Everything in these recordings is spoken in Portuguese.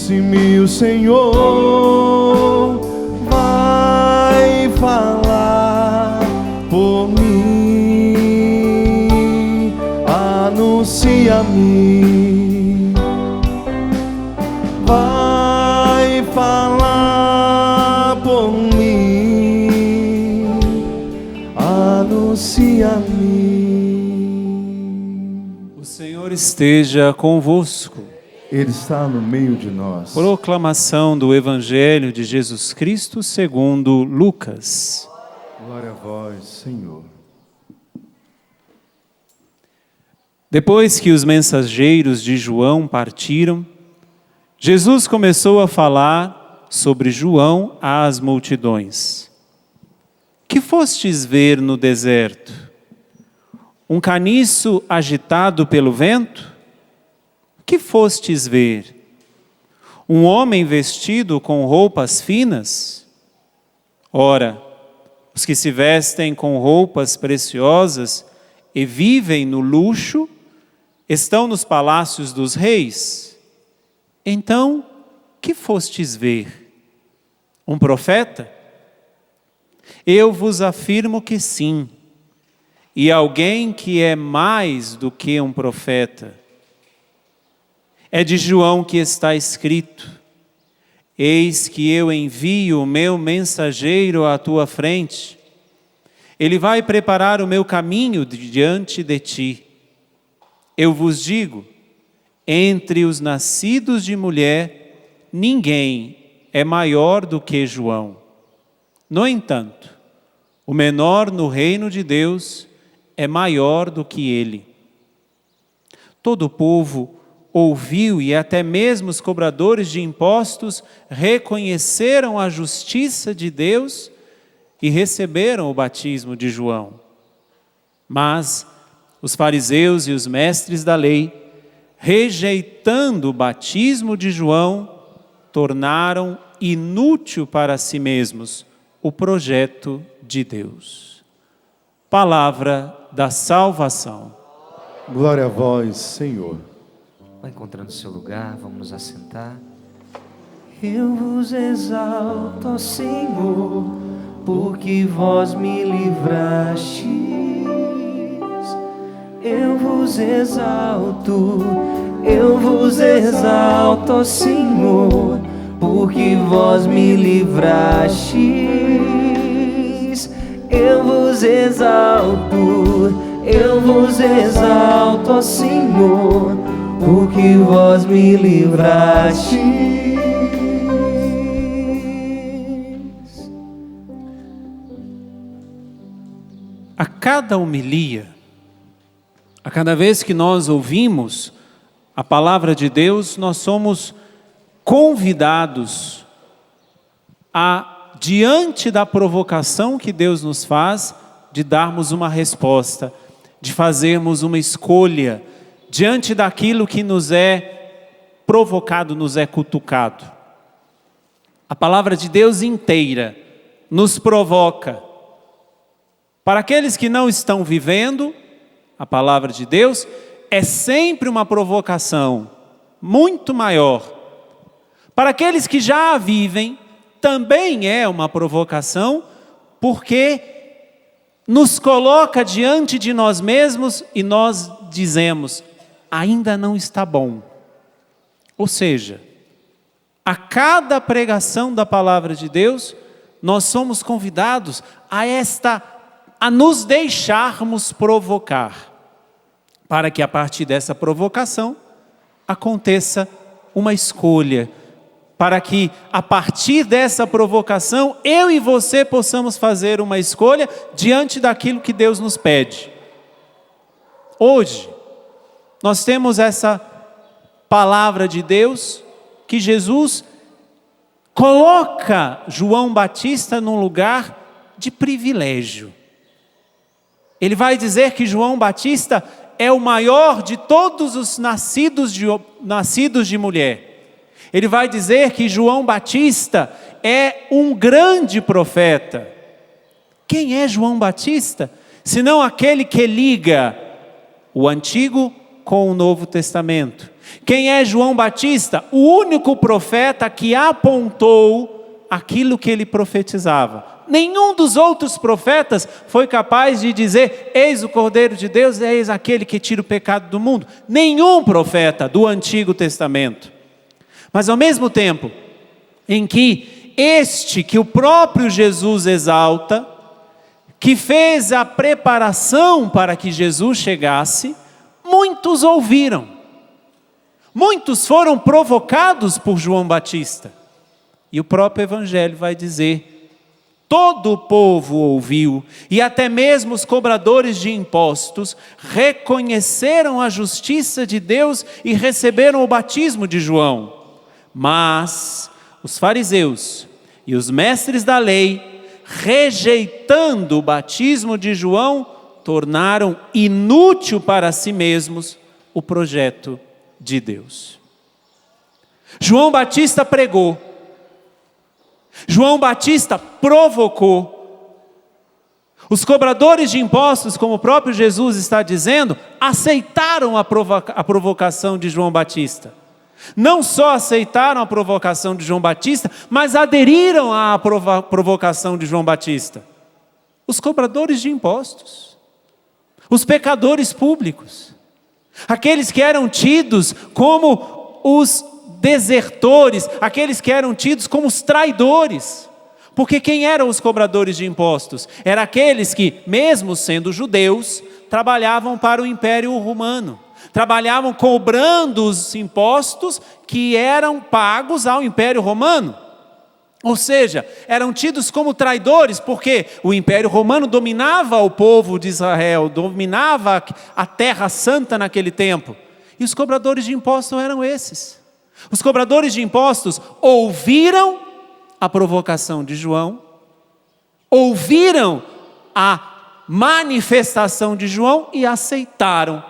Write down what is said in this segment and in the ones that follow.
Disse-me o Senhor, vai falar por mim, anuncia-me, vai falar por mim, anuncia-me. O Senhor esteja convosco. Ele está no meio de nós. Proclamação do Evangelho de Jesus Cristo segundo Lucas. Glória a vós, Senhor. Depois que os mensageiros de João partiram, Jesus começou a falar sobre João às multidões. Que fostes ver no deserto? Um caniço agitado pelo vento? Que fostes ver? Um homem vestido com roupas finas? Ora, os que se vestem com roupas preciosas e vivem no luxo, estão nos palácios dos reis. Então, que fostes ver? Um profeta? Eu vos afirmo que sim, e alguém que é mais do que um profeta. É de João que está escrito: eis que eu envio o meu mensageiro à tua frente. Ele vai preparar o meu caminho diante de ti. Eu vos digo, entre os nascidos de mulher, ninguém é maior do que João. No entanto, o menor no reino de Deus é maior do que ele. Todo o povo ouviu, e até mesmo os cobradores de impostos reconheceram a justiça de Deus e receberam o batismo de João. Mas os fariseus e os mestres da lei, rejeitando o batismo de João, tornaram inútil para si mesmos o projeto de Deus. Palavra da salvação. Glória a vós, Senhor. Vai encontrando seu lugar, vamos nos assentar. Eu vos exalto, ó Senhor, porque vós me livrastes. Eu vos exalto, ó Senhor, porque vós me livrastes. Eu vos exalto, ó Senhor, porque vós me livrastes. A cada homilia, a cada vez que nós ouvimos a palavra de Deus, nós somos convidados a, diante da provocação que Deus nos faz, de darmos uma resposta, de fazermos uma escolha, diante daquilo que nos é provocado, nos é cutucado. A palavra de Deus inteira nos provoca. Para aqueles que não estão vivendo, a palavra de Deus é sempre uma provocação muito maior. Para aqueles que já a vivem, também é uma provocação, porque nos coloca diante de nós mesmos e nós dizemos: ainda não está bom. Ou seja, a cada pregação da palavra de Deus, nós somos convidados a nos deixarmos provocar, para que a partir dessa provocação aconteça uma escolha, para que a partir dessa provocação eu e você possamos fazer uma escolha diante daquilo que Deus nos pede. Hoje nós temos essa palavra de Deus que Jesus coloca João Batista num lugar de privilégio. Ele vai dizer que João Batista é o maior de todos os nascidos de mulher. Ele vai dizer que João Batista é um grande profeta. Quem é João Batista? Senão aquele que liga o Antigo com o Novo Testamento. Quem é João Batista? O único profeta que apontou aquilo que ele profetizava. Nenhum dos outros profetas foi capaz de dizer: eis o Cordeiro de Deus, eis aquele que tira o pecado do mundo. Nenhum profeta do Antigo Testamento. Mas ao mesmo tempo em que este que o próprio Jesus exalta, que fez a preparação para que Jesus chegasse, muitos ouviram. Muitos foram provocados por João Batista. E o próprio Evangelho vai dizer: todo o povo ouviu, e até mesmo os cobradores de impostos reconheceram a justiça de Deus e receberam o batismo de João. Mas os fariseus e os mestres da lei, rejeitando o batismo de João, tornaram inútil para si mesmos o projeto de Deus. João Batista pregou, João Batista provocou. Os cobradores de impostos, como o próprio Jesus está dizendo, aceitaram a provocação de João Batista. Não só aceitaram a provocação de João Batista, mas aderiram à provocação de João Batista. Os cobradores de impostos, os pecadores públicos, aqueles que eram tidos como os desertores, aqueles que eram tidos como os traidores. Porque quem eram os cobradores de impostos? Eram aqueles que, mesmo sendo judeus, trabalhavam para o Império Romano. Trabalhavam cobrando os impostos que eram pagos ao Império Romano. Ou seja, eram tidos como traidores, porque o Império Romano dominava o povo de Israel, dominava a Terra Santa naquele tempo. E os cobradores de impostos eram esses. Os cobradores de impostos ouviram a provocação de João, ouviram a manifestação de João e aceitaram.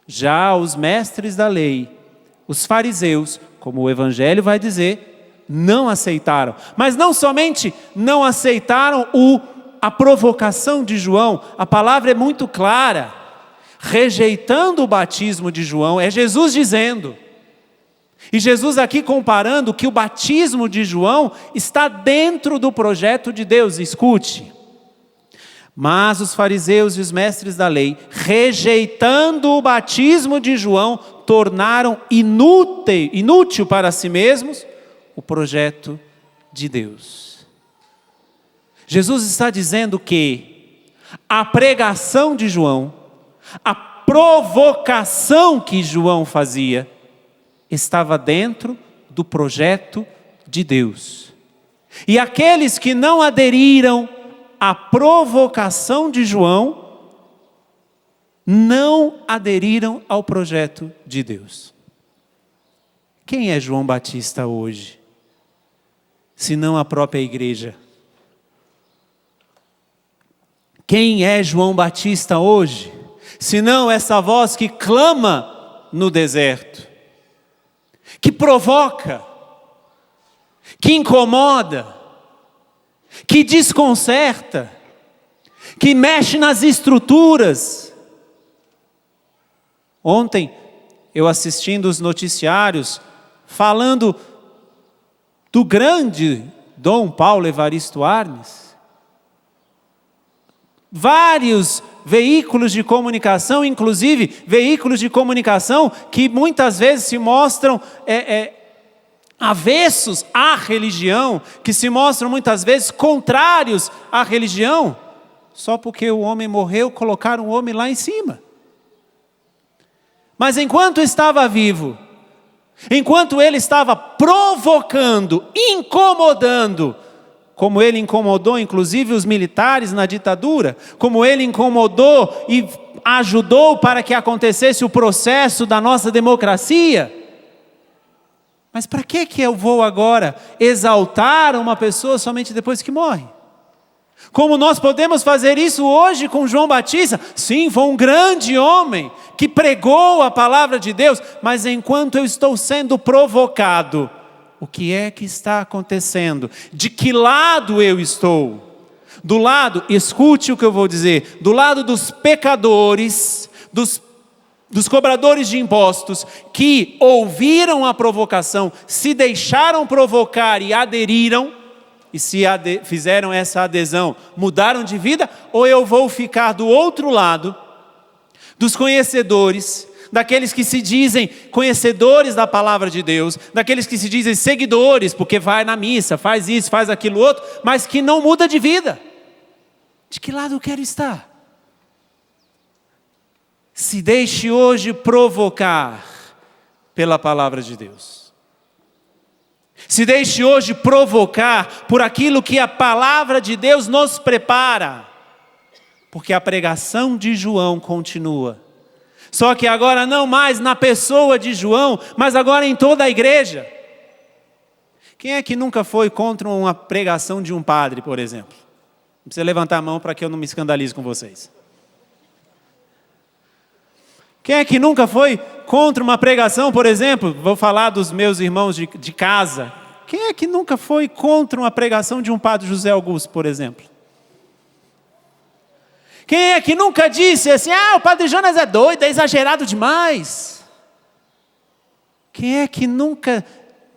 Já os mestres da lei, os fariseus, como o Evangelho vai dizer, não aceitaram. Mas não somente não aceitaram a provocação de João, a palavra é muito clara. Rejeitando o batismo de João, é Jesus dizendo. E Jesus aqui comparando que o batismo de João está dentro do projeto de Deus. Escute. Mas os fariseus e os mestres da lei, rejeitando o batismo de João, tornaram inútil para si mesmos o projeto de Deus. Jesus está dizendo que a pregação de João, a provocação que João fazia, estava dentro do projeto de Deus. E aqueles que não aderiram à provocação de João, não aderiram ao projeto de Deus. Quem é João Batista hoje, se não a própria igreja? Quem é João Batista hoje, se não essa voz que clama no deserto, que provoca, que incomoda, que desconcerta, que mexe nas estruturas? Ontem, eu assistindo os noticiários, falando do grande Dom Paulo Evaristo Arnes, vários veículos de comunicação, inclusive veículos de comunicação que muitas vezes se mostram avessos à religião, que se mostram muitas vezes contrários à religião, só porque o homem morreu, colocaram o homem lá em cima. Mas enquanto estava vivo, enquanto ele estava provocando, incomodando, como ele incomodou inclusive os militares na ditadura, como ele incomodou e ajudou para que acontecesse o processo da nossa democracia. Mas para que eu vou agora exaltar uma pessoa somente depois que morre? Como nós podemos fazer isso hoje com João Batista? Sim, foi um grande homem que pregou a palavra de Deus, mas enquanto eu estou sendo provocado, o que é que está acontecendo? De que lado eu estou? Do lado, escute o que eu vou dizer, do lado dos pecadores, dos dos cobradores de impostos que ouviram a provocação, se deixaram provocar e aderiram, e se fizeram essa adesão, mudaram de vida, ou eu vou ficar do outro lado, dos conhecedores, daqueles que se dizem conhecedores da palavra de Deus, daqueles que se dizem seguidores, porque vai na missa, faz isso, faz aquilo outro, mas que não muda de vida. De que lado eu quero estar? Se deixe hoje provocar pela palavra de Deus. Se deixe hoje provocar por aquilo que a palavra de Deus nos prepara. Porque a pregação de João continua. Só que agora não mais na pessoa de João, mas agora em toda a igreja. Quem é que nunca foi contra uma pregação de um padre, por exemplo? Não precisa levantar a mão para que eu não me escandalize com vocês. Quem é que nunca foi contra uma pregação, por exemplo? Vou falar dos meus irmãos de casa. Quem é que nunca foi contra uma pregação de um padre José Augusto, por exemplo? Quem é que nunca disse assim, o padre Jonas é doido, é exagerado demais? Quem é que nunca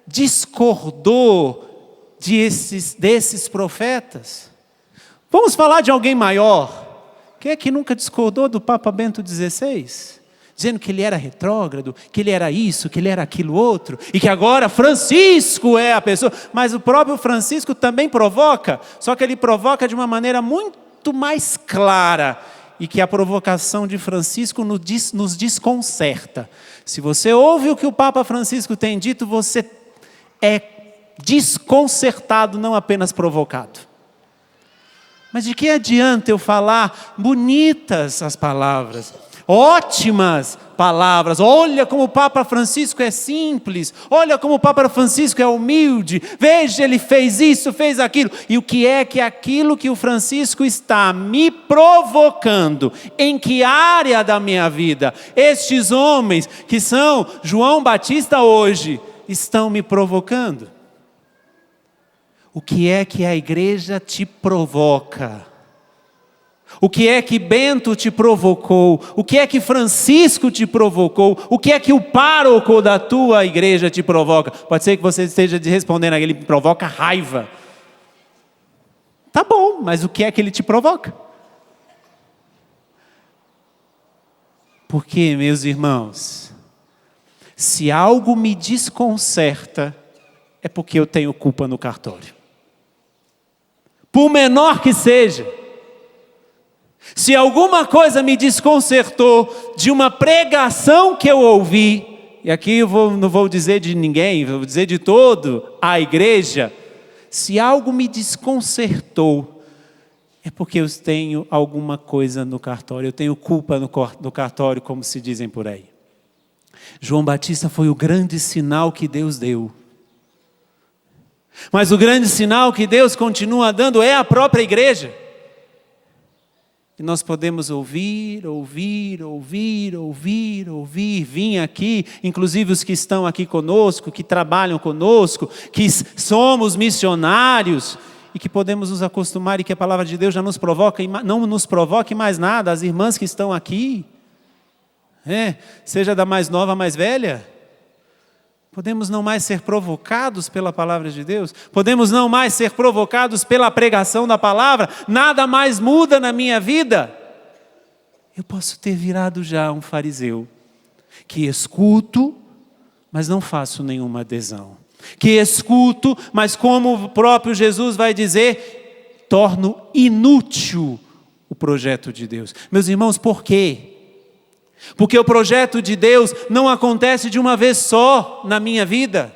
discordou desses profetas? Vamos falar de alguém maior. Quem é que nunca discordou do Papa Bento XVI? Dizendo que ele era retrógrado, que ele era isso, que ele era aquilo outro, e que agora Francisco é a pessoa. Mas o próprio Francisco também provoca, só que ele provoca de uma maneira muito mais clara, e que a provocação de Francisco nos desconcerta. Se você ouve o que o Papa Francisco tem dito, você é desconcertado, não apenas provocado. Mas de que adianta eu falar bonitas as palavras? Ótimas palavras, olha como o Papa Francisco é simples, olha como o Papa Francisco é humilde, veja, ele fez isso, fez aquilo. E o que é aquilo que o Francisco está me provocando? Em que área da minha vida? Estes homens que são João Batista hoje, estão me provocando? O que é que a igreja te provoca? O que é que Bento te provocou? O que é que Francisco te provocou? O que é que o pároco da tua igreja te provoca? Pode ser que você esteja respondendo, ele me provoca raiva. Tá bom, mas o que é que ele te provoca? Porque, meus irmãos, se algo me desconcerta, é porque eu tenho culpa no cartório. Por menor que seja. Se alguma coisa me desconcertou de uma pregação que eu ouvi, e aqui eu não vou dizer de ninguém, vou dizer de toda a igreja, se algo me desconcertou, é porque eu tenho alguma coisa no cartório, eu tenho culpa no cartório, como se dizem por aí. João Batista foi o grande sinal que Deus deu. Mas o grande sinal que Deus continua dando é a própria igreja. E nós podemos ouvir, vir aqui, inclusive os que estão aqui conosco, que trabalham conosco, que somos missionários, e que podemos nos acostumar e que a palavra de Deus já nos provoca, e não nos provoque mais nada, as irmãs que estão aqui, seja da mais nova à mais velha, podemos não mais ser provocados pela palavra de Deus, podemos não mais ser provocados pela pregação da palavra, nada mais muda na minha vida. Eu posso ter virado já um fariseu, que escuto, mas não faço nenhuma adesão. Que escuto, mas como o próprio Jesus vai dizer, torno inútil o projeto de Deus. Meus irmãos, por quê? Porque o projeto de Deus não acontece de uma vez só na minha vida.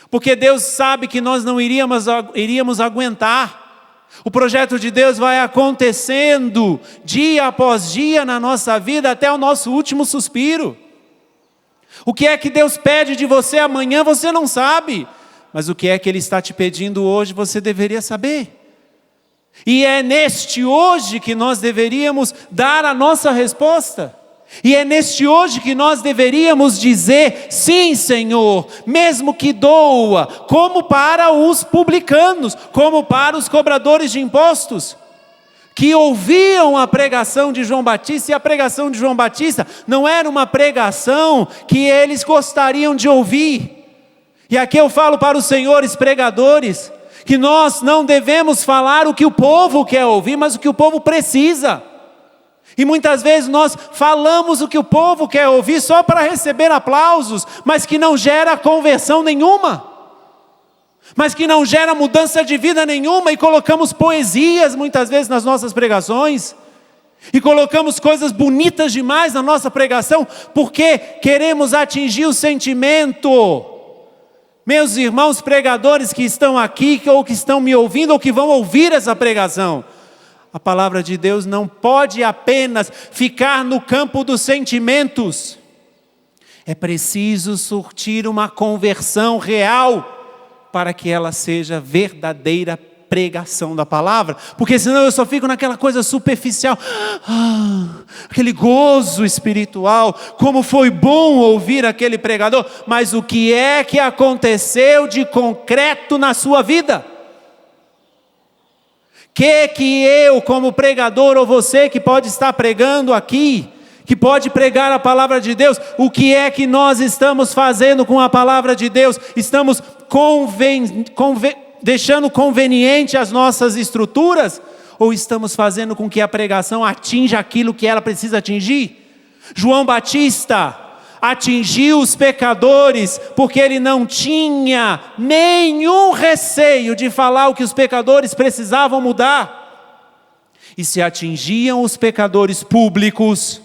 Porque Deus sabe que nós não iríamos aguentar. O projeto de Deus vai acontecendo dia após dia na nossa vida até o nosso último suspiro. O que é que Deus pede de você amanhã você não sabe. Mas o que é que Ele está te pedindo hoje você deveria saber. E é neste hoje que nós deveríamos dar a nossa resposta. E é neste hoje que nós deveríamos dizer, sim, Senhor, mesmo que doa, como para os publicanos, como para os cobradores de impostos. que ouviam a pregação de João Batista, e a pregação de João Batista não era uma pregação que eles gostariam de ouvir. E aqui eu falo para os senhores pregadores, que nós não devemos falar o que o povo quer ouvir, mas o que o povo precisa. E muitas vezes nós falamos o que o povo quer ouvir só para receber aplausos, mas que não gera conversão nenhuma, mas que não gera mudança de vida nenhuma, e colocamos poesias muitas vezes nas nossas pregações, e colocamos coisas bonitas demais na nossa pregação, porque queremos atingir o sentimento. Meus irmãos pregadores que estão aqui, ou que estão me ouvindo, ou que vão ouvir essa pregação, a palavra de Deus não pode apenas ficar no campo dos sentimentos. É preciso surtir uma conversão real para que ela seja verdadeira pregação da palavra. Porque senão eu só fico naquela coisa superficial. Aquele gozo espiritual. Como foi bom ouvir aquele pregador. Mas o que é que aconteceu de concreto na sua vida? Que eu, como pregador, ou você que pode estar pregando aqui, que pode pregar a palavra de Deus, o que é que nós estamos fazendo com a palavra de Deus? Estamos deixando conveniente as nossas estruturas? Ou estamos fazendo com que a pregação atinja aquilo que ela precisa atingir? João Batista atingiu os pecadores, porque ele não tinha nenhum receio de falar o que os pecadores precisavam mudar. E se atingiam os pecadores públicos,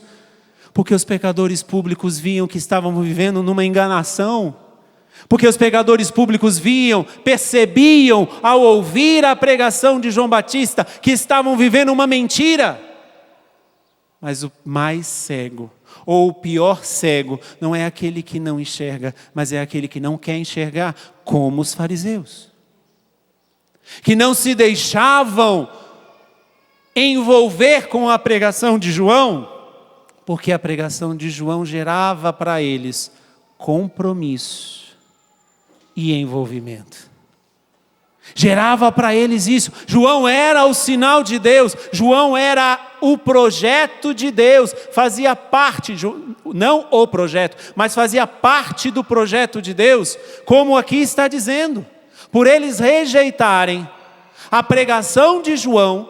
porque os pecadores públicos viam que estavam vivendo numa enganação, porque os pecadores públicos percebiam ao ouvir a pregação de João Batista, que estavam vivendo uma mentira. Mas o mais cego, ou o pior cego, não é aquele que não enxerga, mas é aquele que não quer enxergar, como os fariseus, que não se deixavam envolver com a pregação de João, porque a pregação de João gerava para eles compromisso e envolvimento. Gerava para eles isso. João era o sinal de Deus, João era o projeto de Deus, fazia parte, não o projeto, mas fazia parte do projeto de Deus, como aqui está dizendo. Por eles rejeitarem a pregação de João,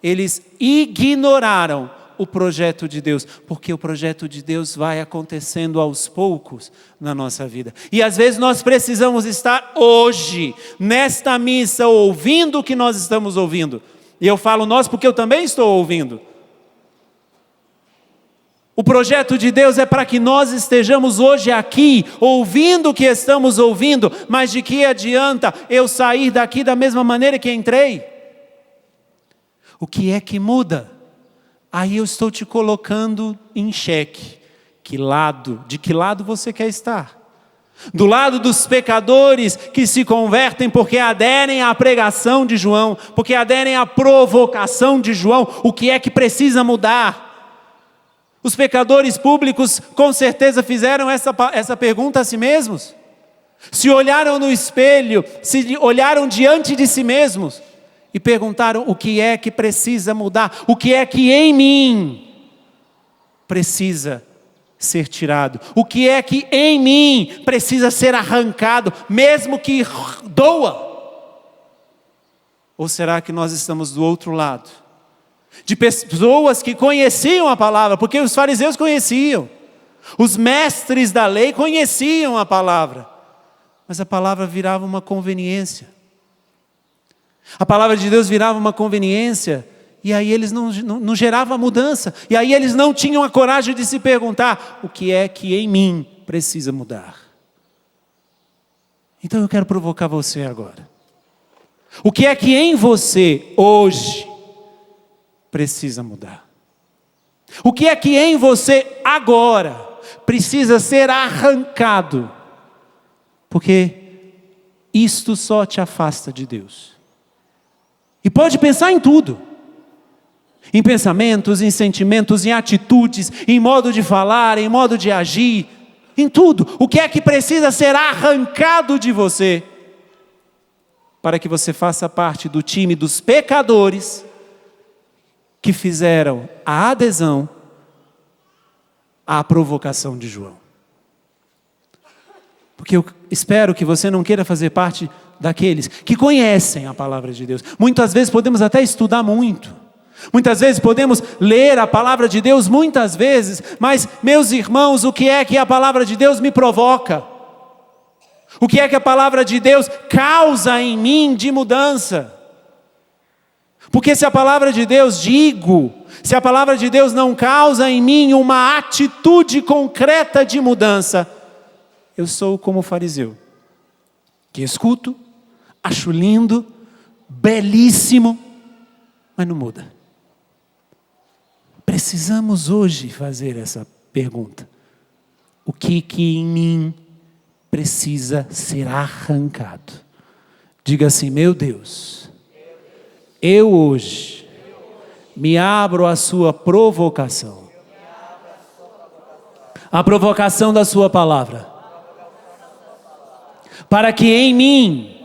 eles ignoraram o projeto de Deus, porque o projeto de Deus vai acontecendo aos poucos na nossa vida. E às vezes nós precisamos estar hoje, nesta missa, ouvindo o que nós estamos ouvindo. E eu falo nós porque eu também estou ouvindo. O projeto de Deus é para que nós estejamos hoje aqui, ouvindo o que estamos ouvindo, mas de que adianta eu sair daqui da mesma maneira que entrei? O que é que muda? Aí eu estou te colocando em xeque. De que lado você quer estar? Do lado dos pecadores que se convertem porque aderem à pregação de João, porque aderem à provocação de João, o que é que precisa mudar? Os pecadores públicos com certeza fizeram essa pergunta a si mesmos. Se olharam no espelho, se olharam diante de si mesmos e perguntaram o que é que precisa mudar, o que é que em mim precisa ser tirado, o que é que em mim precisa ser arrancado, mesmo que doa. Ou será que nós estamos do outro lado? De pessoas que conheciam a palavra, porque os fariseus conheciam, os mestres da lei conheciam a palavra, mas a palavra virava uma conveniência. A palavra de Deus virava uma conveniência, e aí eles não geravam mudança, e aí eles não tinham a coragem de se perguntar, o que é que em mim precisa mudar? Então eu quero provocar você agora. O que é que em você hoje precisa mudar? O que é que em você agora precisa ser arrancado? Porque isto só te afasta de Deus. E pode pensar em tudo. Em pensamentos, em sentimentos, em atitudes, em modo de falar, em modo de agir, em tudo. O que é que precisa ser arrancado de você para que você faça parte do time dos pecadores que fizeram a adesão à provocação de João. Porque eu espero que você não queira fazer parte daqueles que conhecem a palavra de Deus. Muitas vezes podemos até estudar muito. Muitas vezes podemos ler a palavra de Deus muitas vezes, mas, meus irmãos, o que é que a palavra de Deus me provoca? O que é que a palavra de Deus causa em mim de mudança? Porque se a palavra de Deus se a palavra de Deus não causa em mim uma atitude concreta de mudança, eu sou como o fariseu, que escuto, acho lindo, belíssimo, mas não muda. Precisamos hoje fazer essa pergunta. O que em mim precisa ser arrancado? Diga assim: meu Deus, eu hoje me abro à sua provocação. A provocação da sua palavra. Para que em mim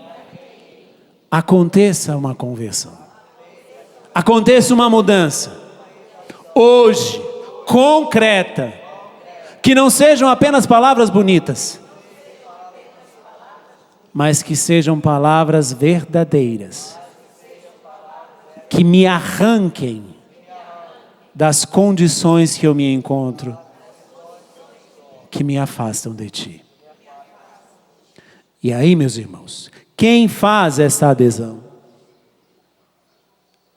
aconteça uma conversão. Aconteça uma mudança. Hoje, concreta. Que não sejam apenas palavras bonitas, mas que sejam palavras verdadeiras. Que me arranquem das condições que eu me encontro, que me afastam de ti. E aí, meus irmãos, quem faz essa adesão?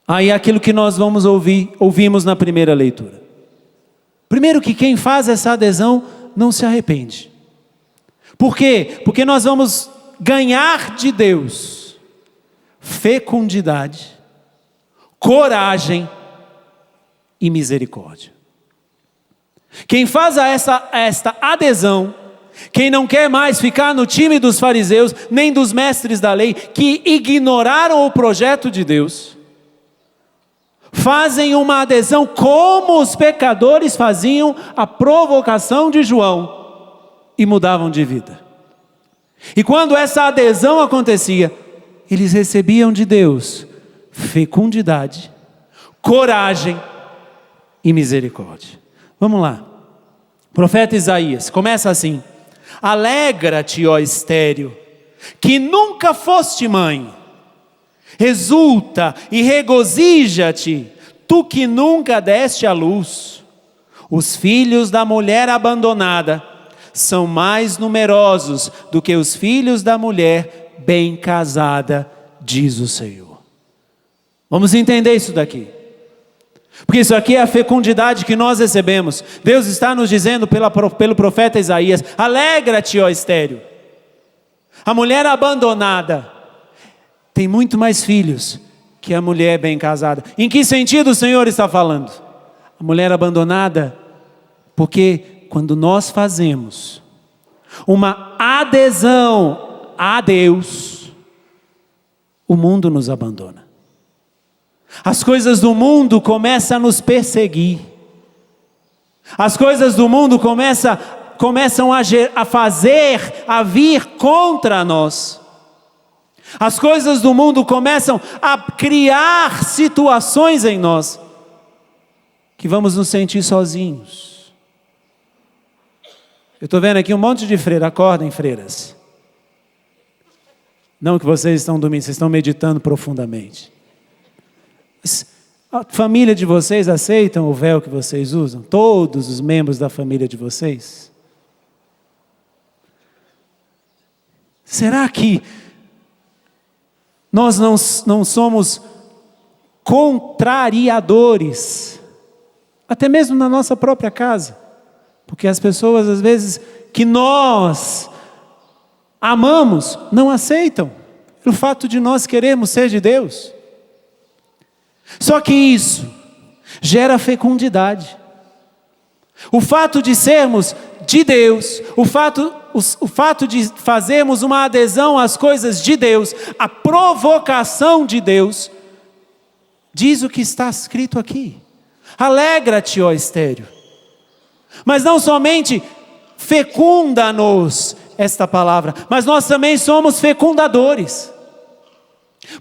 Aí aquilo que nós ouvimos na primeira leitura. Primeiro, que quem faz essa adesão não se arrepende. Por quê? Porque nós vamos ganhar de Deus fecundidade, coragem e misericórdia. Quem faz esta adesão, quem não quer mais ficar no time dos fariseus, nem dos mestres da lei, que ignoraram o projeto de Deus, fazem uma adesão como os pecadores faziam a provocação de João e mudavam de vida. E quando essa adesão acontecia, eles recebiam de Deus fecundidade, coragem e misericórdia. Vamos lá. Profeta Isaías começa assim: alegra-te, ó estéril, que nunca foste mãe. Exulta e regozija-te, tu que nunca deste à luz. Os filhos da mulher abandonada são mais numerosos do que os filhos da mulher bem casada, diz o Senhor. Vamos entender isso daqui. Porque isso aqui é a fecundidade que nós recebemos. Deus está nos dizendo pelo profeta Isaías: alegra-te, ó estéril. A mulher abandonada tem muito mais filhos que a mulher bem casada. Em que sentido o Senhor está falando? A mulher abandonada, porque quando nós fazemos uma adesão a Deus, o mundo nos abandona. As coisas do mundo começam a nos perseguir. As coisas do mundo começam a vir contra nós. As coisas do mundo começam a criar situações em nós que vamos nos sentir sozinhos. Eu estou vendo aqui um monte de freiras. Acordem, freiras. Não que vocês estão dormindo, vocês estão meditando profundamente. A família de vocês aceitam o véu que vocês usam? Todos os membros da família de vocês? Será que nós não somos contrariadores, até mesmo na nossa própria casa? Porque as pessoas, às vezes, que nós amamos, não aceitam o fato de nós querermos ser de Deus. Só que isso gera fecundidade. O fato de sermos de Deus, o fato de fazermos uma adesão às coisas de Deus, a provocação de Deus, diz o que está escrito aqui: alegra-te, ó estéril. Mas não somente fecunda-nos esta palavra, mas nós também somos fecundadores.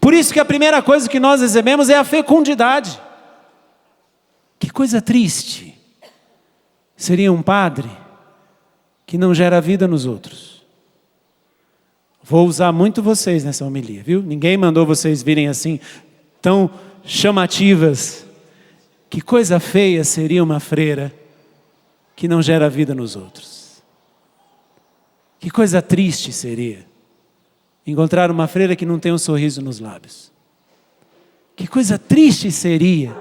Por isso que a primeira coisa que nós recebemos é a fecundidade. Que coisa triste seria um padre que não gera vida nos outros. Vou usar muito vocês nessa homilia, viu? Ninguém mandou vocês virem assim, tão chamativas. Que coisa feia seria uma freira que não gera vida nos outros. Que coisa triste seria encontrar uma freira que não tem um sorriso nos lábios. Que coisa triste seria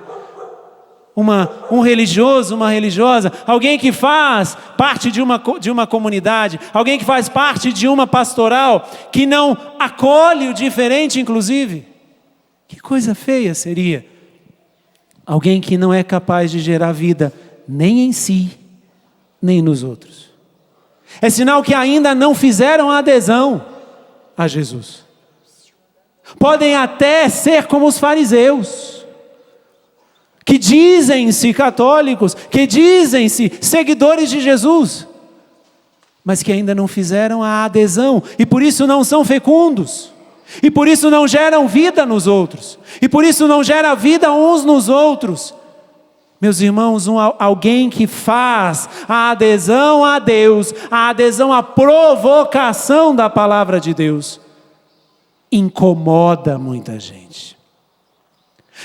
um religioso, uma religiosa, alguém que faz parte de uma comunidade, alguém que faz parte de uma pastoral, que não acolhe o diferente, inclusive. Que coisa feia seria alguém que não é capaz de gerar vida nem em si, nem nos outros. É sinal que ainda não fizeram a adesão a Jesus. Podem até ser como os fariseus, que dizem-se católicos, que dizem-se seguidores de Jesus, mas que ainda não fizeram a adesão, e por isso não são fecundos, e por isso não geram vida nos outros, e por isso não gera vida uns nos outros. Meus irmãos, alguém que faz a adesão a Deus, a adesão à provocação da palavra de Deus, incomoda muita gente.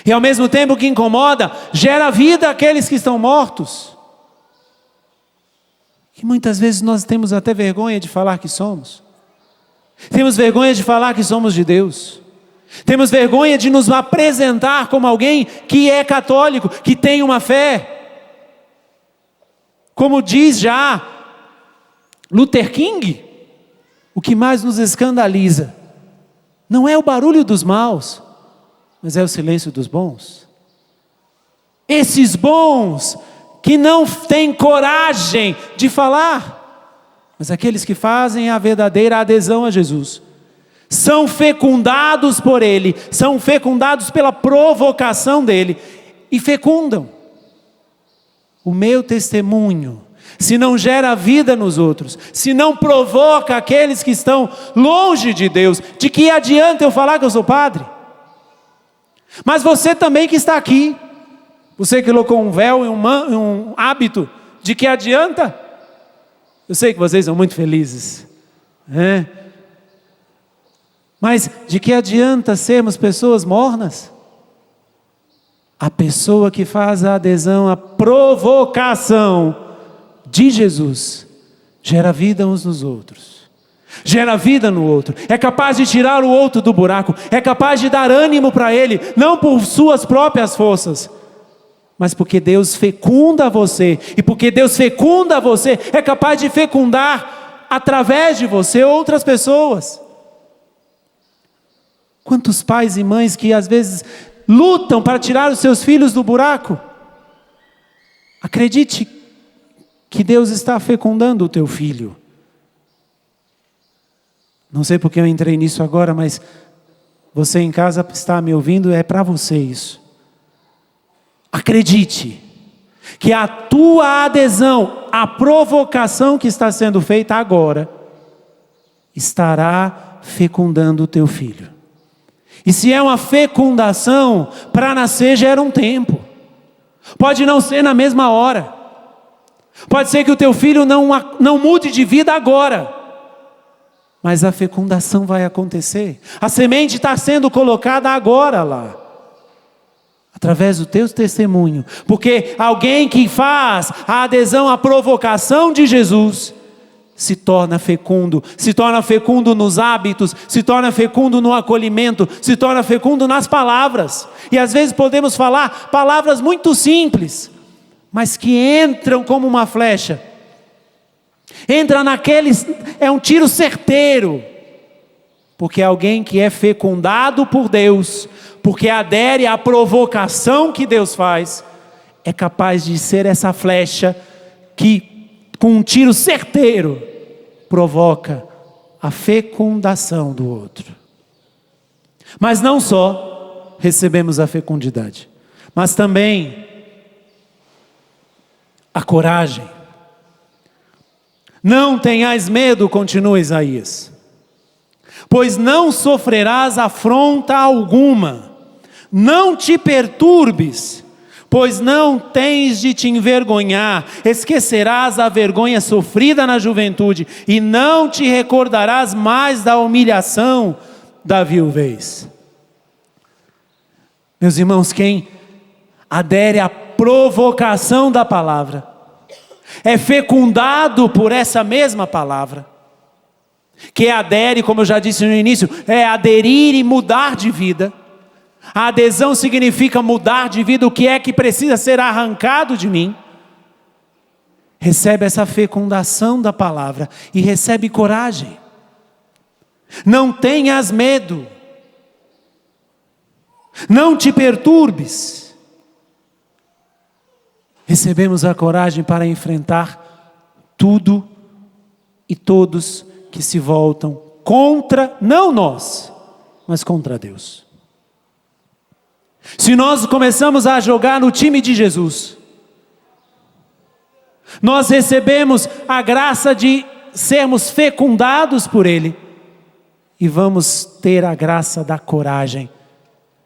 E ao mesmo tempo que incomoda, gera vida àqueles que estão mortos. E muitas vezes nós temos até vergonha de falar que somos. Temos vergonha de falar que somos de Deus. Temos vergonha de nos apresentar como alguém que é católico, que tem uma fé. Como diz já Luther King, o que mais nos escandaliza não é o barulho dos maus, mas é o silêncio dos bons. Esses bons que não têm coragem de falar, mas aqueles que fazem a verdadeira adesão a Jesus, são fecundados por Ele, são fecundados pela provocação dEle, e fecundam. O meu testemunho, se não gera vida nos outros, se não provoca aqueles que estão longe de Deus, de que adianta eu falar que eu sou padre? Mas você também que está aqui, você que colocou um véu e um hábito, de que adianta? Eu sei que vocês são muito felizes, né? Mas de que adianta sermos pessoas mornas? A pessoa que faz a adesão à provocação de Jesus gera vida uns nos outros, gera vida no outro, é capaz de tirar o outro do buraco, é capaz de dar ânimo para ele, não por suas próprias forças, mas porque Deus fecunda você, e porque Deus fecunda você, é capaz de fecundar através de você outras pessoas. Quantos pais e mães que às vezes lutam para tirar os seus filhos do buraco? Acredite que Deus está fecundando o teu filho. Não sei porque eu entrei nisso agora, mas você em casa está me ouvindo, é para você isso. Acredite que a tua adesão à provocação que está sendo feita agora estará fecundando o teu filho. E se é uma fecundação, para nascer gera um tempo. Pode não ser na mesma hora. Pode ser que o teu filho não mude de vida agora. Mas a fecundação vai acontecer. A semente está sendo colocada agora lá. Através do teu testemunho. Porque alguém que faz a adesão à provocação de Jesus se torna fecundo nos hábitos, se torna fecundo no acolhimento, se torna fecundo nas palavras. E às vezes podemos falar palavras muito simples, mas que entram como uma flecha. Entra naqueles, é um tiro certeiro. Porque alguém que é fecundado por Deus, porque adere à provocação que Deus faz, é capaz de ser essa flecha que, com um tiro certeiro, provoca a fecundação do outro. Mas não só recebemos a fecundidade, mas também a coragem. Não tenhais medo, continua Isaías, pois não sofrerás afronta alguma, não te perturbes, Pois não tens de te envergonhar, esquecerás a vergonha sofrida na juventude, e não te recordarás mais da humilhação da viuvez. Meus irmãos, quem adere à provocação da palavra, é fecundado por essa mesma palavra. Que adere, como eu já disse no início, é aderir e mudar de vida. A adesão significa mudar de vida. O que é que precisa ser arrancado de mim? Recebe essa fecundação da palavra e recebe coragem. Não tenhas medo. Não te perturbes. Recebemos a coragem para enfrentar tudo e todos que se voltam contra, não nós, mas contra Deus. Se nós começamos a jogar no time de Jesus, nós recebemos a graça de sermos fecundados por Ele, e vamos ter a graça da coragem,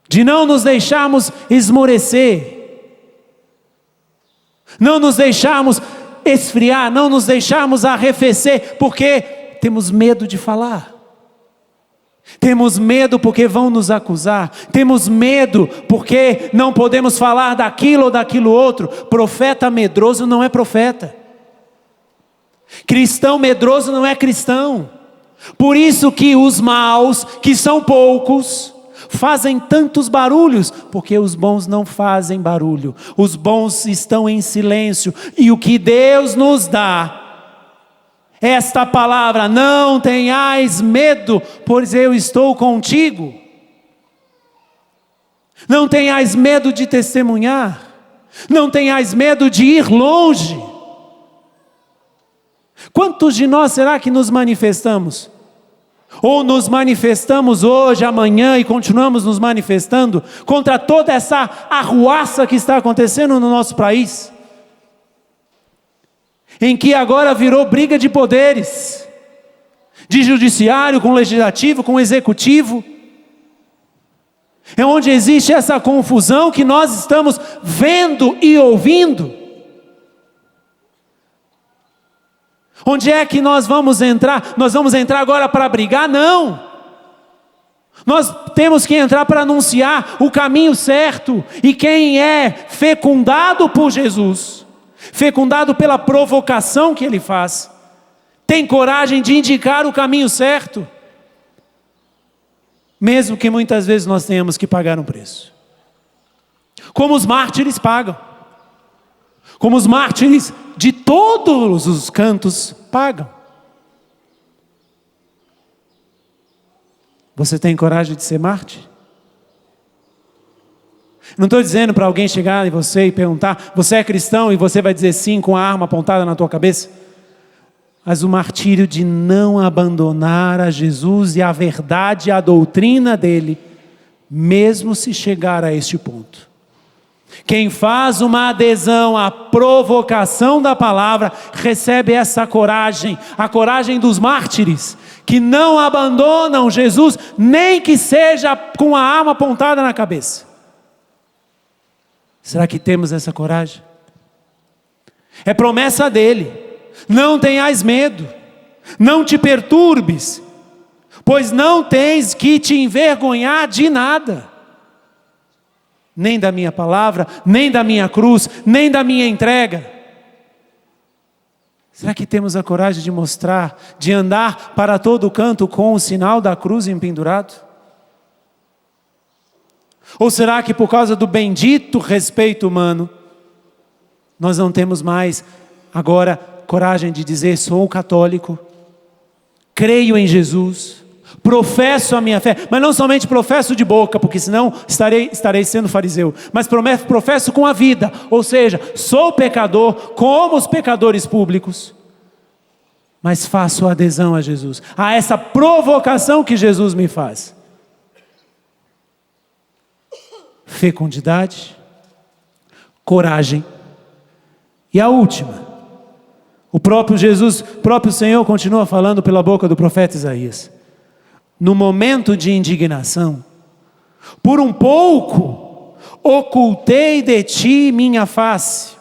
de não nos deixarmos esmorecer, não nos deixarmos esfriar, não nos deixarmos arrefecer, porque temos medo de falar. Temos medo porque vão nos acusar. Temos medo porque não podemos falar daquilo ou daquilo outro. Profeta medroso não é profeta. Cristão medroso não é cristão. Por isso que os maus, que são poucos, fazem tantos barulhos, porque os bons não fazem barulho. Os bons estão em silêncio. E o que Deus nos dá, esta palavra: não tenhais medo, pois eu estou contigo. Não tenhais medo de testemunhar. Não tenhais medo de ir longe. Quantos de nós será que nos manifestamos? Ou nos manifestamos hoje, amanhã, e continuamos nos manifestando contra toda essa arruaça que está acontecendo no nosso país, em que agora virou briga de poderes, de judiciário com legislativo, com executivo, é onde existe essa confusão que nós estamos vendo e ouvindo. Onde é que nós vamos entrar? Nós vamos entrar agora para brigar? Não! Nós temos que entrar para anunciar o caminho certo, e quem é fecundado por Jesus, fecundado pela provocação que Ele faz, tem coragem de indicar o caminho certo, mesmo que muitas vezes nós tenhamos que pagar um preço, como os mártires pagam, como os mártires de todos os cantos pagam. Você tem coragem de ser mártir? Não estou dizendo para alguém chegar em você e perguntar: você é cristão? E você vai dizer sim com a arma apontada na tua cabeça. Mas o martírio de não abandonar a Jesus e a verdade, a doutrina dele, mesmo se chegar a este ponto. Quem faz uma adesão à provocação da palavra, recebe essa coragem, a coragem dos mártires, que não abandonam Jesus, nem que seja com a arma apontada na cabeça. Será que temos essa coragem? É promessa dele: não tenhais medo, não te perturbes, pois não tens que te envergonhar de nada. Nem da minha palavra, nem da minha cruz, nem da minha entrega. Será que temos a coragem de mostrar, de andar para todo canto com o sinal da cruz empendurado? Ou será que por causa do bendito respeito humano, nós não temos mais agora coragem de dizer: sou católico, creio em Jesus, professo a minha fé, mas não somente professo de boca, porque senão estarei sendo fariseu, mas professo com a vida, ou seja, sou pecador como os pecadores públicos, mas faço adesão a Jesus, a essa provocação que Jesus me faz. Fecundidade, coragem, e a última, o próprio Jesus, próprio Senhor continua falando pela boca do profeta Isaías: no momento de indignação, por um pouco, ocultei de ti minha face,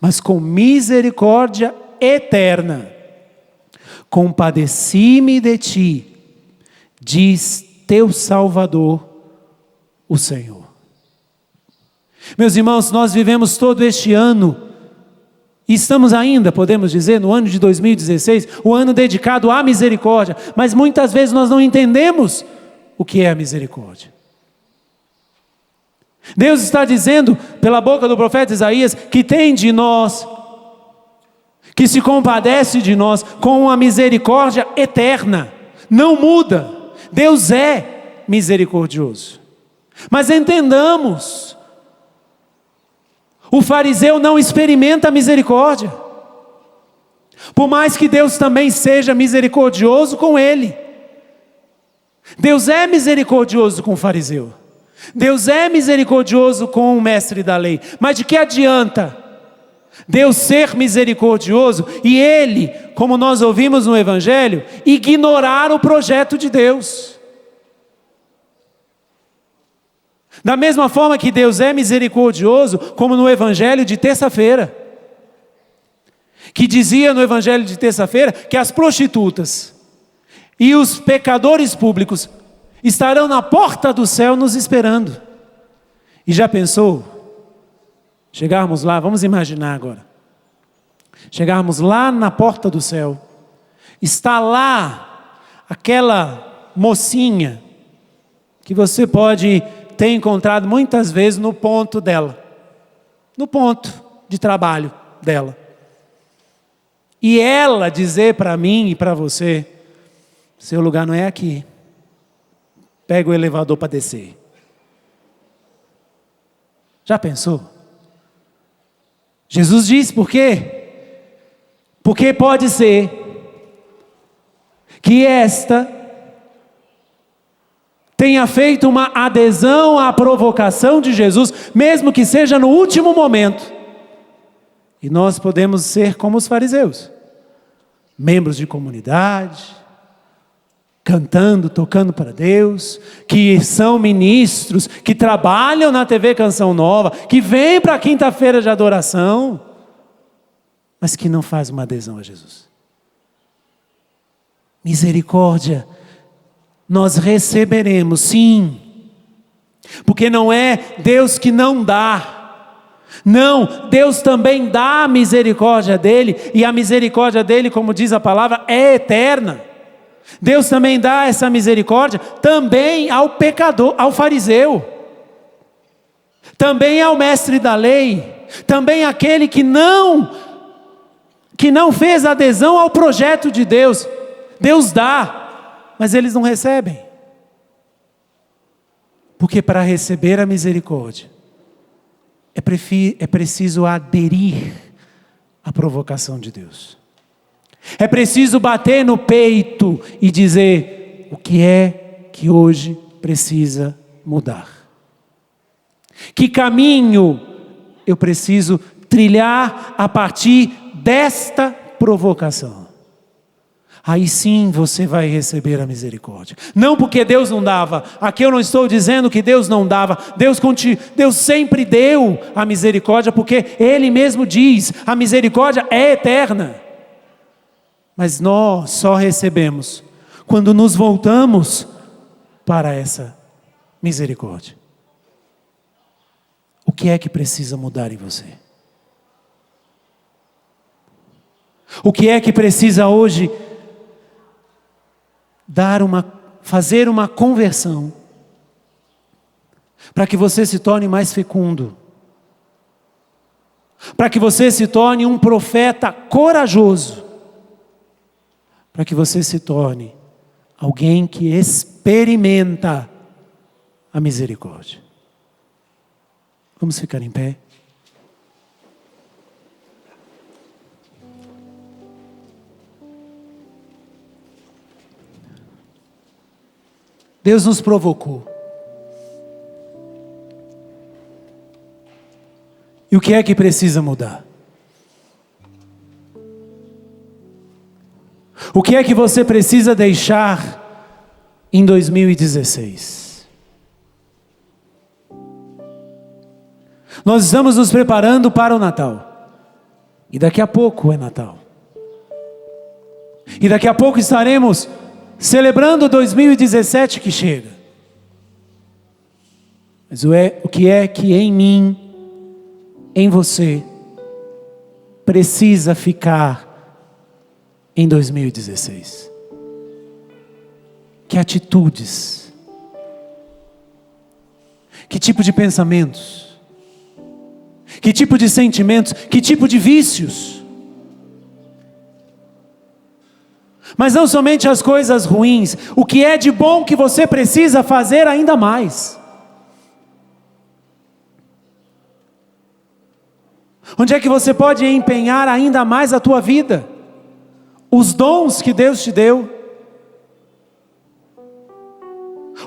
mas com misericórdia eterna compadeci-me de ti, diz teu Salvador, o Senhor. Meus irmãos, nós vivemos todo este ano, e estamos ainda, podemos dizer, no ano de 2016, o ano dedicado à misericórdia, mas muitas vezes nós não entendemos o que é a misericórdia. Deus está dizendo, pela boca do profeta Isaías, que tem de nós, que se compadece de nós com uma misericórdia eterna, não muda. Deus é misericordioso. Mas entendamos, o fariseu não experimenta a misericórdia, por mais que Deus também seja misericordioso com ele. Deus é misericordioso com o fariseu, Deus é misericordioso com o mestre da lei, mas de que adianta Deus ser misericordioso e ele, como nós ouvimos no Evangelho, ignorar o projeto de Deus? Da mesma forma que Deus é misericordioso, como no Evangelho de terça-feira, que dizia no Evangelho de terça-feira que as prostitutas e os pecadores públicos estarão na porta do céu nos esperando. E já pensou? Chegarmos lá, vamos imaginar agora. Chegarmos lá na porta do céu, está lá aquela mocinha que você pode ter encontrado muitas vezes no ponto dela, no ponto de trabalho dela. E ela dizer para mim e para você: seu lugar não é aqui, pega o elevador para descer. Já pensou? Jesus diz por quê? Porque pode ser que esta tenha feito uma adesão à provocação de Jesus, mesmo que seja no último momento. E nós podemos ser como os fariseus, membros de comunidade, cantando, tocando para Deus, que são ministros, que trabalham na TV Canção Nova, que vêm para a quinta-feira de adoração, mas que não faz uma adesão a Jesus. Misericórdia nós receberemos, sim, porque não é Deus que não dá, não, Deus também dá a misericórdia dele, e a misericórdia dele, como diz a palavra, é eterna. Deus também dá essa misericórdia também ao pecador, ao fariseu, também ao mestre da lei, também àquele que não fez adesão ao projeto de Deus. Deus dá, mas eles não recebem, porque para receber a misericórdia é preciso aderir à provocação de Deus. É preciso bater no peito e dizer o que é que hoje precisa mudar. Que caminho eu preciso trilhar a partir desta provocação. Aí sim você vai receber a misericórdia. Não porque Deus não dava. Aqui eu não estou dizendo que Deus não dava. Deus sempre deu a misericórdia, porque Ele mesmo diz, a misericórdia é eterna. Mas nós só recebemos quando nos voltamos para essa misericórdia. O que é que precisa mudar em você? O que é que precisa hoje fazer uma conversão para que você se torne mais fecundo, para que você se torne um profeta corajoso, para que você se torne alguém que experimenta a misericórdia? Vamos ficar em pé? Deus nos provocou. E o que é que precisa mudar? O que é que você precisa deixar em 2016? Nós estamos nos preparando para o Natal. E daqui a pouco é Natal. E daqui a pouco estaremos celebrando 2017 que chega. Mas o que é que em mim, em você, precisa ficar em 2016? Que atitudes? Que tipo de pensamentos? Que tipo de sentimentos? Que tipo de vícios? Mas não somente as coisas ruins, o que é de bom que você precisa fazer ainda mais. Onde é que você pode empenhar ainda mais a tua vida? Os dons que Deus te deu.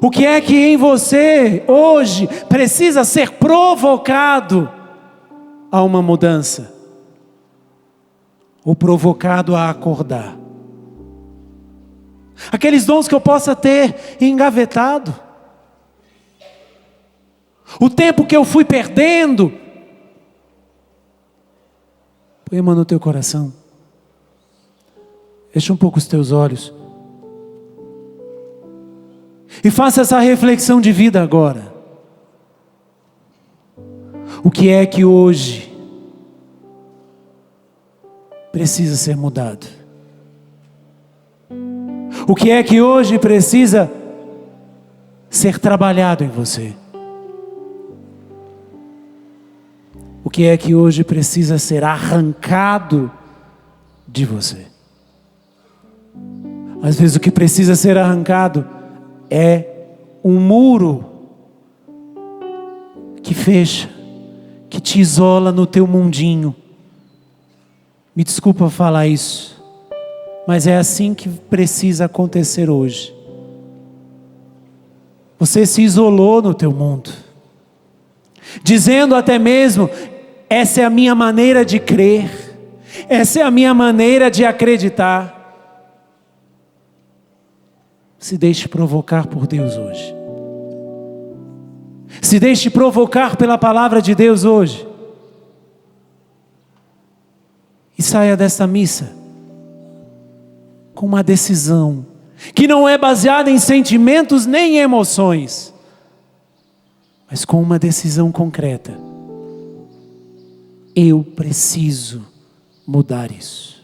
O que é que em você hoje precisa ser provocado a uma mudança? Ou provocado a acordar? Aqueles dons que eu possa ter engavetado. O tempo que eu fui perdendo. Põe a mão no teu coração. Fecha um pouco os teus olhos. E faça essa reflexão de vida agora. O que é que hoje precisa ser mudado? O que é que hoje precisa ser trabalhado em você? O que é que hoje precisa ser arrancado de você? Às vezes o que precisa ser arrancado é um muro que fecha, que te isola no teu mundinho. Me desculpa falar isso, mas é assim que precisa acontecer hoje. Você se isolou no teu mundo, dizendo até mesmo: essa é a minha maneira de crer, essa é a minha maneira de acreditar. Se deixe provocar por Deus hoje. Se deixe provocar pela palavra de Deus hoje. E saia desta missa com uma decisão que não é baseada em sentimentos nem em emoções, mas com uma decisão concreta. Eu preciso mudar isso.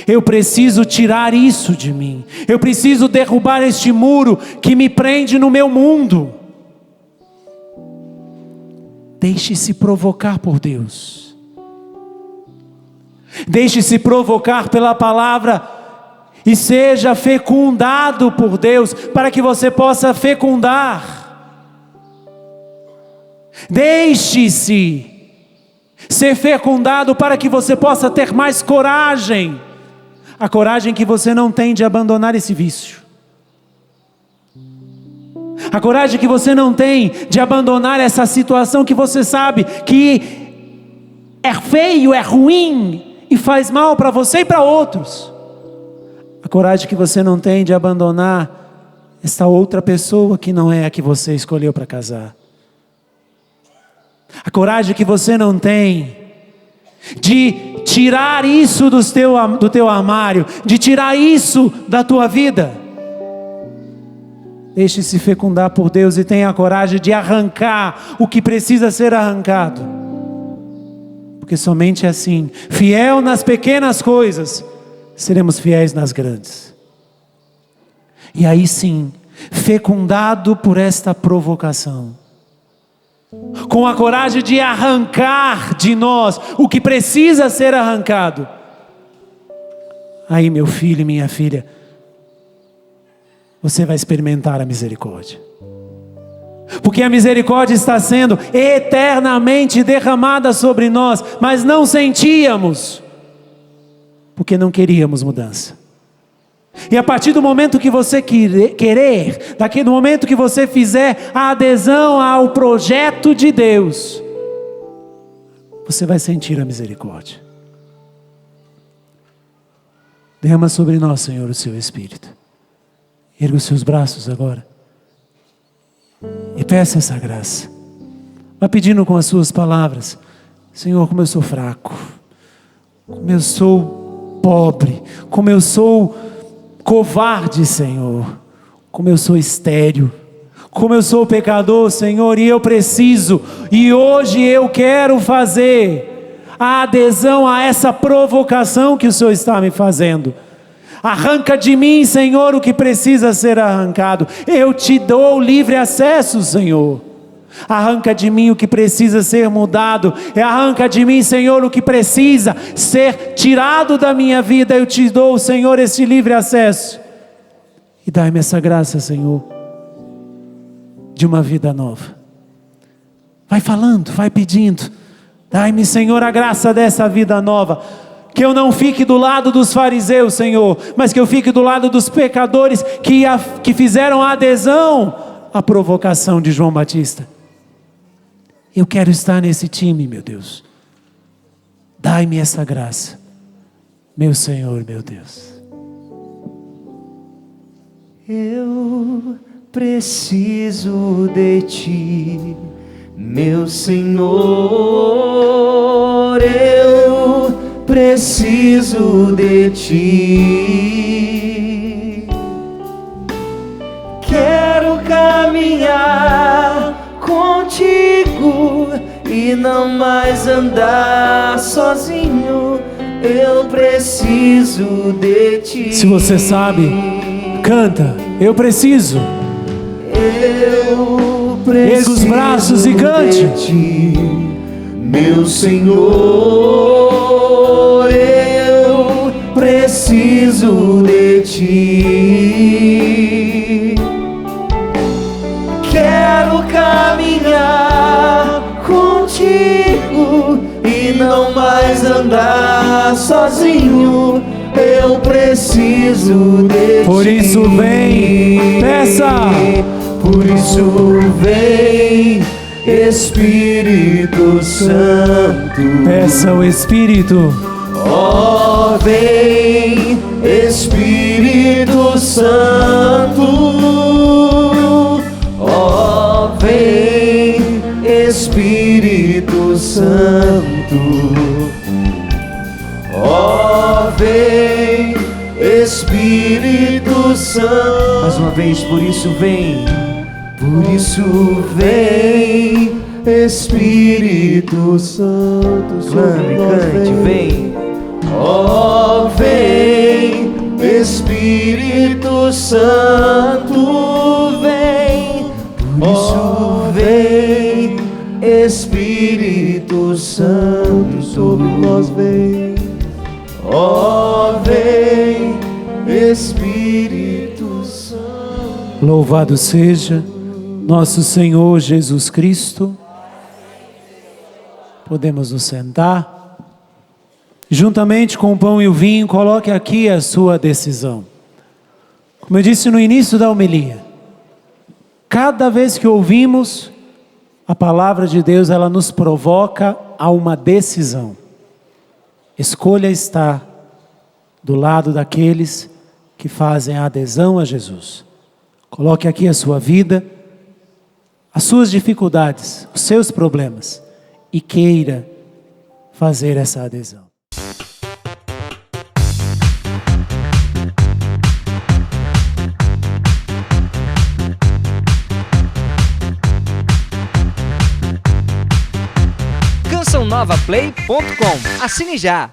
Eu preciso tirar isso de mim. Eu preciso derrubar este muro que me prende no meu mundo. Deixe-se provocar por Deus. Deixe-se provocar pela palavra e seja fecundado por Deus para que você possa fecundar. Deixe-se ser fecundado para que você possa ter mais coragem. A coragem que você não tem de abandonar esse vício. A coragem que você não tem de abandonar essa situação que você sabe que é feio, é ruim e faz mal para você e para outros. A coragem que você não tem de abandonar essa outra pessoa que não é a que você escolheu para casar. A coragem que você não tem de tirar isso do teu armário, de tirar isso da tua vida. Deixe-se fecundar por Deus e tenha a coragem de arrancar o que precisa ser arrancado. Porque somente assim, fiel nas pequenas coisas, seremos fiéis nas grandes. E aí sim, fecundado por esta provocação, com a coragem de arrancar de nós o que precisa ser arrancado. Aí, meu filho e minha filha, você vai experimentar a misericórdia. Porque a misericórdia está sendo eternamente derramada sobre nós, mas não sentíamos, porque não queríamos mudança. E a partir do momento que você querer, daquele momento que você fizer a adesão ao projeto de Deus, você vai sentir a misericórdia. Derrama sobre nós, Senhor, o seu Espírito. Erga os seus braços agora e peça essa graça. Vai pedindo com as suas palavras: Senhor, como eu sou fraco, como eu sou pobre, como eu sou covarde, Senhor, como eu sou estéril, como eu sou pecador, Senhor, e eu preciso, e hoje eu quero fazer a adesão a essa provocação que o Senhor está me fazendo. Arranca de mim, Senhor, o que precisa ser arrancado. Eu te dou livre acesso, Senhor. Arranca de mim o que precisa ser mudado. Arranca de mim, Senhor, o que precisa ser tirado da minha vida. Eu te dou, Senhor, esse livre acesso. E dai-me essa graça, Senhor, de uma vida nova. Vai falando, vai pedindo. Dai-me, Senhor, a graça dessa vida nova. Que eu não fique do lado dos fariseus, Senhor, mas que eu fique do lado dos pecadores que fizeram a adesão à provocação de João Batista. Eu quero estar nesse time, meu Deus. Dai-me essa graça, meu Senhor, meu Deus. Eu preciso de Ti, meu Senhor. Eu preciso de Ti. Quero caminhar contigo e não mais andar sozinho. Eu preciso de Ti. Se você sabe, canta. Eu preciso. Eu preciso. Erga os braços e cante. De Ti, meu Senhor. Eu preciso de Ti. Quero caminhar contigo e não mais andar sozinho. Eu preciso de Ti. Por isso vem, peça. Por isso vem, Espírito Santo. Peça o Espírito. Ó, vem, Espírito Santo. Ó, vem, Espírito Santo. Ó, vem, Espírito Santo. Mais uma vez, por isso vem. Por isso vem, Espírito Santo. Clame, cante, vem. Ó, vem, Espírito Santo, vem. Por isso vem, Espírito Santo, sobre nós vem. Ó, vem, Espírito Santo. Louvado seja nosso Senhor Jesus Cristo. Podemos nos sentar. Juntamente com o pão e o vinho, coloque aqui a sua decisão. Como eu disse no início da homilia, cada vez que ouvimos a palavra de Deus, ela nos provoca a uma decisão. Escolha estar do lado daqueles que fazem a adesão a Jesus. Coloque aqui a sua vida, as suas dificuldades, os seus problemas, e queira fazer essa adesão. CançãoNovaPlay.com. Assine já!